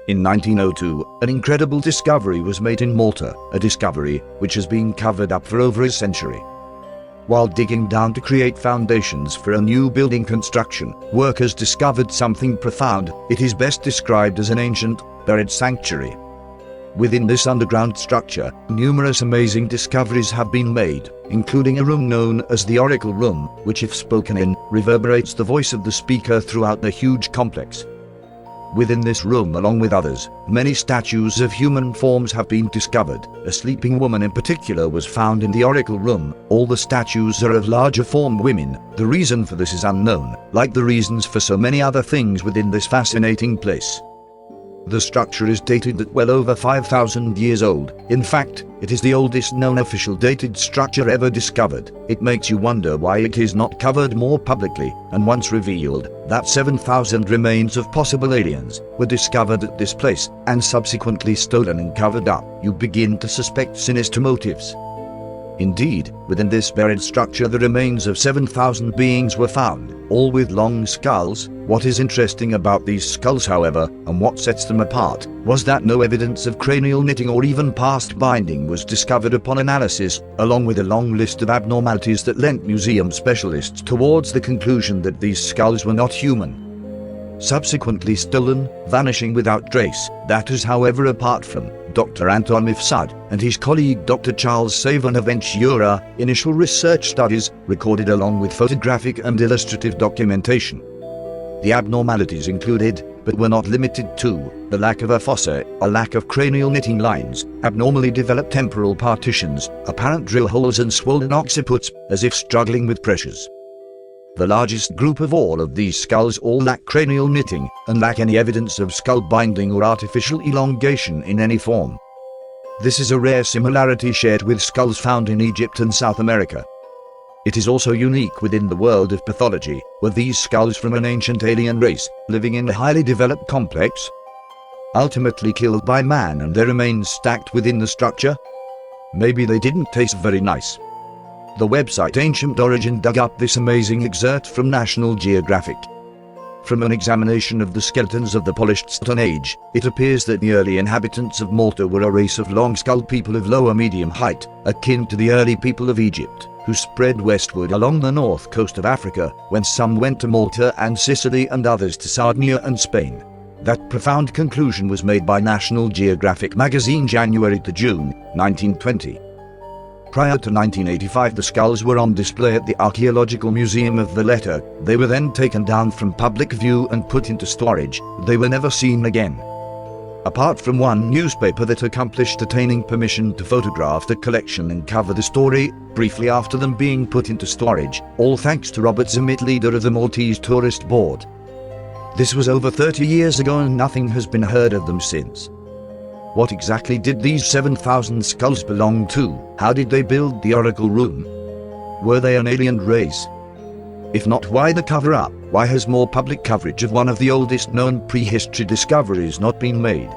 In 1902, an incredible discovery was made in Malta, a discovery which has been covered up for over a century. While digging down to create foundations for a new building construction, workers discovered something profound. It is best described as an ancient, buried sanctuary. Within this underground structure, numerous amazing discoveries have been made, including a room known as the Oracle Room, which if spoken in, reverberates the voice of the speaker throughout the huge complex. Within this room, along with others, many statues of human forms have been discovered. A sleeping woman in particular was found in the Oracle Room. All the statues are of larger formed women. The reason for this is unknown, like the reasons for so many other things within this fascinating place. The structure is dated at well over 5,000 years old. In fact, it is the oldest known official dated structure ever discovered. It makes you wonder why it is not covered more publicly, and once revealed that 7,000 remains of possible aliens were discovered at this place and subsequently stolen and covered up, you begin to suspect sinister motives. Indeed, within this buried structure the remains of 7,000 beings were found, all with long skulls. What is interesting about these skulls, however, and what sets them apart, was that no evidence of cranial knitting or even past binding was discovered upon analysis, along with a long list of abnormalities that lent museum specialists towards the conclusion that these skulls were not human. Subsequently stolen, vanishing without trace. That is, however, apart from Dr. Anton Mifsud and his colleague Dr. Charles Savenventura, initial research studies recorded along with photographic and illustrative documentation. The abnormalities included, but were not limited to, the lack of a fossa, a lack of cranial knitting lines, abnormally developed temporal partitions, apparent drill holes and swollen occipits, as if struggling with pressures. The largest group of all of these skulls all lack cranial knitting, and lack any evidence of skull binding or artificial elongation in any form. This is a rare similarity shared with skulls found in Egypt and South America. It is also unique within the world of pathology. Were these skulls from an ancient alien race, living in a highly developed complex? Ultimately killed by man and their remains stacked within the structure? Maybe they didn't taste very nice. The website Ancient Origin dug up this amazing excerpt from National Geographic. From an examination of the skeletons of the polished Stone Age, it appears that the early inhabitants of Malta were a race of long-skulled people of lower medium height, akin to the early people of Egypt, who spread westward along the north coast of Africa, when some went to Malta and Sicily and others to Sardinia and Spain. That profound conclusion was made by National Geographic magazine January to June, 1920. Prior to 1985, the skulls were on display at the Archaeological Museum of Valletta. They were then taken down from public view and put into storage. They were never seen again. Apart from one newspaper that accomplished attaining permission to photograph the collection and cover the story, briefly after them being put into storage, all thanks to Robert Zemit, leader of the Maltese Tourist Board. This was over 30 years ago and nothing has been heard of them since. What exactly did these 7,000 skulls belong to? How did they build the Oracle Room? Were they an alien race? If not, why the cover-up? Why has more public coverage of one of the oldest known prehistory discoveries not been made?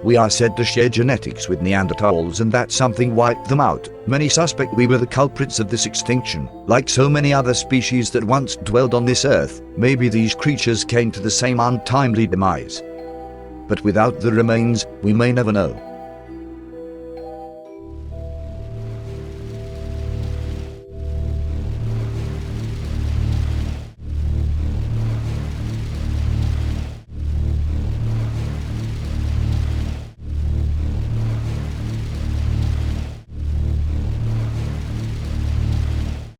We are said to share genetics with Neanderthals, and that something wiped them out. Many suspect we were the culprits of this extinction. Like so many other species that once dwelled on this earth, maybe these creatures came to the same untimely demise. But without the remains, we may never know.